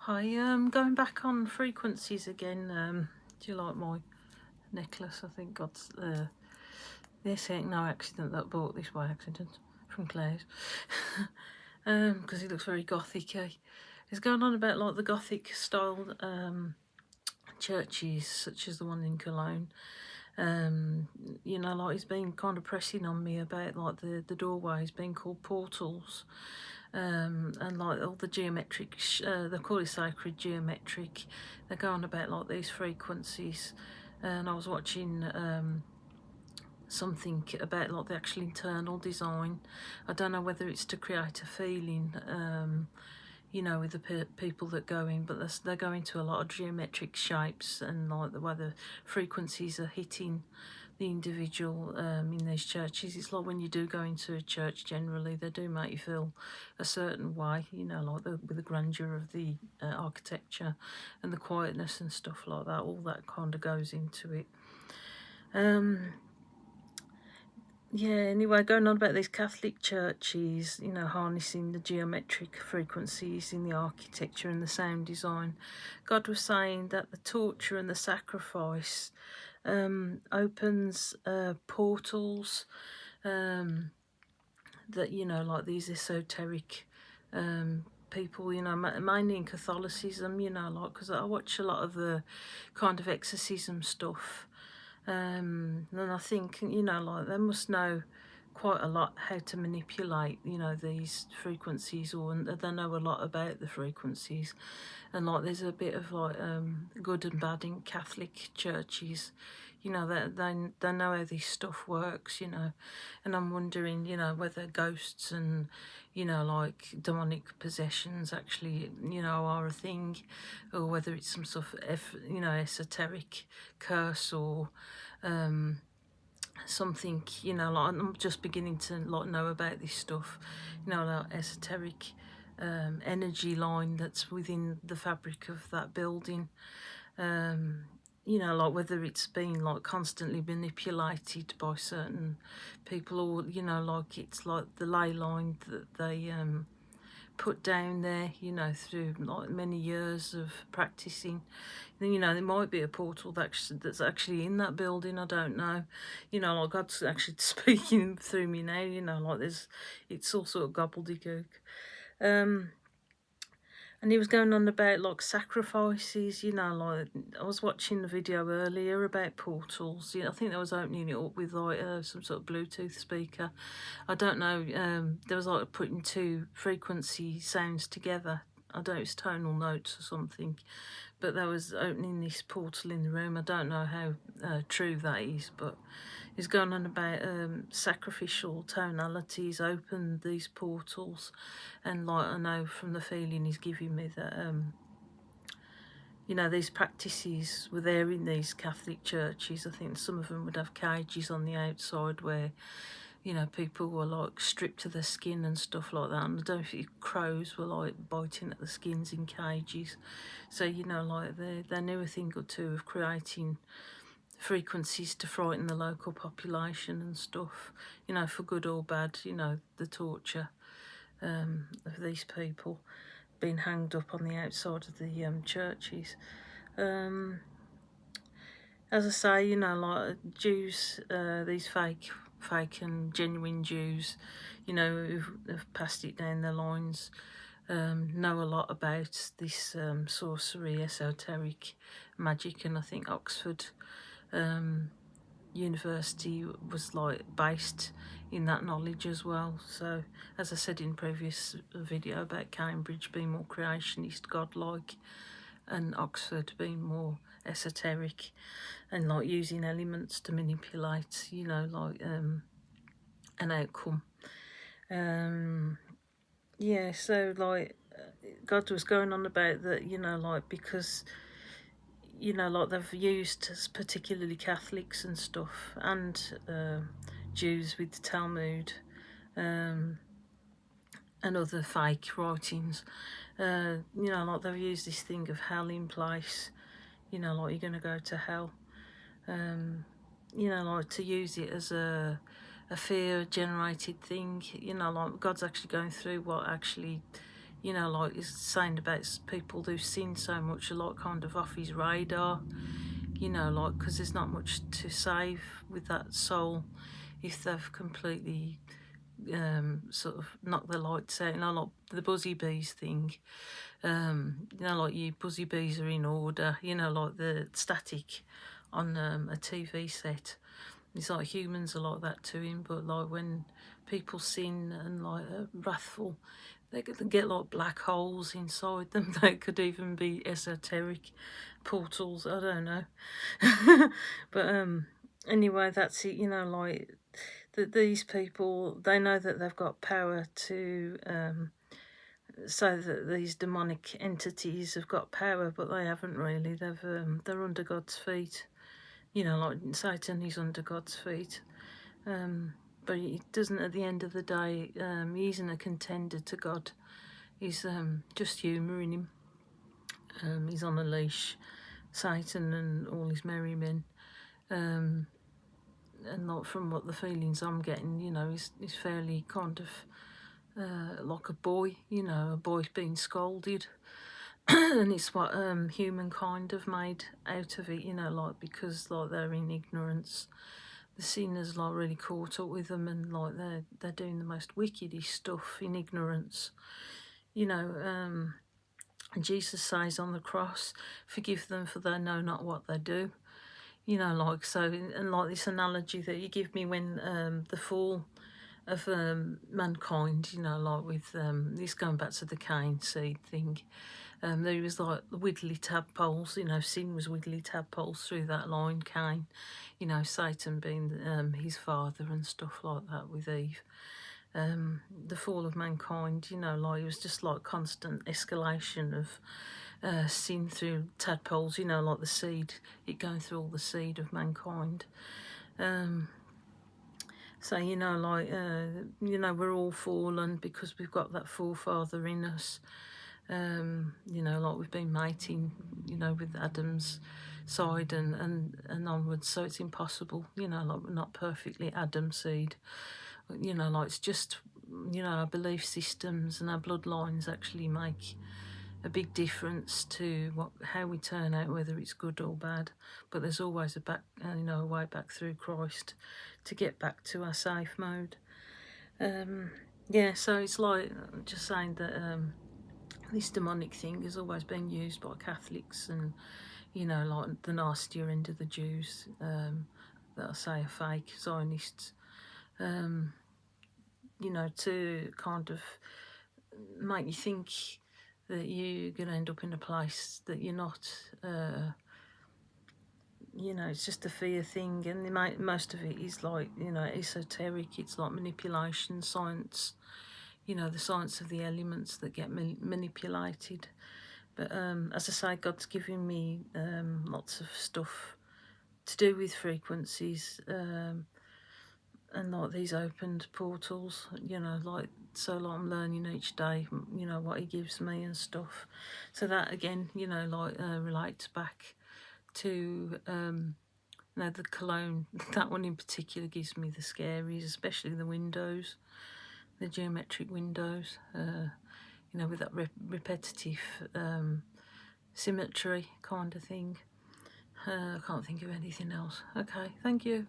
Hi, going back on frequencies again. Do you like my necklace? I think God's this ain't no accident that I bought this by accident from Claire's. Because it looks very Gothic-y. It's going on about like the Gothic style churches, such as the one in Cologne. You know, like he's been kind of pressing on me about like the doorways being called portals. And like all the geometric, they call it sacred geometric. They're going about like these frequencies, and I was watching something about like the actual internal design. I don't know whether it's to create a feeling, you know, with the people that go in, but they're going to a lot of geometric shapes and like the way the frequencies are hitting the individual in these churches. It's like when you do go into a church, generally they do make you feel a certain way, you know, like with the grandeur of the architecture and the quietness and stuff like that. All that kind of goes into it. Yeah, anyway, going on about these Catholic churches, you know, harnessing the geometric frequencies in the architecture and the sound design. God was saying that the torture and the sacrifice opens portals that, you know, like these esoteric people, you know, mainly in Catholicism, you know, like, because I watch a lot of the kind of exorcism stuff. And I think, you know, like they must know quite a lot how to manipulate, you know, these frequencies, or they know a lot about the frequencies. And like there's a bit of like good and bad in Catholic churches, you know, they know how this stuff works, you know. And I'm wondering, you know, whether ghosts and, you know, like demonic possessions actually, you know, are a thing, or whether it's some sort of you know, esoteric curse, or something, you know, like I'm just beginning to like know about this stuff, you know, like esoteric energy line that's within the fabric of that building. You know, like whether it's been like constantly manipulated by certain people, or, you know, like it's like the ley line that they put down there, you know, through like many years of practicing. You know, there might be a portal that's actually in that building. I don't know. You know, like God's actually speaking through me now. You know, like it's all sort of gobbledygook. And he was going on about like sacrifices, you know, like I was watching the video earlier about portals. You know, I think they was opening it up with like some sort of Bluetooth speaker. I don't know. There was like putting two frequency sounds together. I don't know, it's tonal notes or something, but there was opening this portal in the room. I don't know how true that is, but he's going on about sacrificial tonalities open these portals. And like I know from the feeling he's giving me that you know, these practices were there in these Catholic churches. I think some of them would have cages on the outside where, you know, people were like stripped to the skin and stuff like that. And I don't think crows were like biting at the skins in cages. So, you know, like they knew a thing or two of creating frequencies to frighten the local population and stuff, you know, for good or bad, you know, the torture of these people being hanged up on the outside of the churches. As I say, you know, like Jews, these fake and genuine Jews, you know, who've passed it down their lines, know a lot about this sorcery, esoteric magic, and I think Oxford University was like based in that knowledge as well. So, as I said in previous video about Cambridge being more creationist, godlike, and Oxford being more esoteric and like using elements to manipulate, you know, like an outcome. Yeah, so like God was going on about that, you know, like because, you know, like they've used, particularly Catholics and stuff, and Jews with the Talmud, and other fake writings. You know, like they've used this thing of hell in place. You know, like you're going to go to hell. You know, like to use it as a fear generated thing. You know, like God's actually going through what actually, you know, like he's saying about people who sin so much are like kind of off his radar, you know, like because there's not much to save with that soul if they've completely sort of knocked the lights out, you know, like the buzzy bees thing. You know, like you buzzy bees are in order, you know, like the static on a TV set. It's like humans are like that to him, but like when people sin and like are wrathful, they could get like black holes inside them. They could even be esoteric portals. I don't know, but anyway, that's it. You know, like that these people, they know that they've got power to say that these demonic entities have got power, but they haven't really. They're under God's feet. You know, like Satan is under God's feet. But it doesn't, at the end of the day, he isn't a contender to God. He's just humouring him. He's on a leash, Satan and all his merry men. And not from what the feelings I'm getting, you know, he's fairly kind of like a boy, you know, a boy being scolded. And it's what humankind have made out of it, you know, like because like they're in ignorance. The sinners like really caught up with them, and like they're doing the most wickedest stuff in ignorance, you know. And Jesus says on the cross, "Forgive them, for they know not what they do." You know, like so, and like this analogy that you give me when the fall of mankind, you know, like with this going back to the Cain seed thing. There was like the wiggly tadpoles, you know, sin was wiggly tadpoles through that line, Cain, you know, Satan being his father and stuff like that with Eve. The fall of mankind, you know, like it was just like constant escalation of sin through tadpoles, you know, like the seed, it going through all the seed of mankind. So, you know, like, you know, we're all fallen because we've got that forefather in us. You know, like we've been mating, you know, with Adam's side and onwards, so it's impossible, you know, like we're not perfectly Adam seed. You know, like it's just, you know, our belief systems and our bloodlines actually make a big difference to how we turn out, whether it's good or bad. But there's always you know, a way back through Christ to get back to our safe mode. Yeah, so it's like just saying that this demonic thing has always been used by Catholics and, you know, like the nastier end of the Jews that I say are fake Zionists, you know, to kind of make you think that you're going to end up in a place that you're not. You know, it's just a fear thing, and most of it is like, you know, esoteric. It's like manipulation science, you know, the science of the elements that get manipulated. But as I say, God's giving me lots of stuff to do with frequencies, and like these opened portals, you know, like, so like I'm learning each day, you know, what he gives me and stuff. So that again, you know, like relates back to you know, the cologne. That one in particular gives me the scaries, especially the windows, the geometric windows, you know, with that repetitive symmetry kind of thing. I can't think of anything else. Okay, thank you.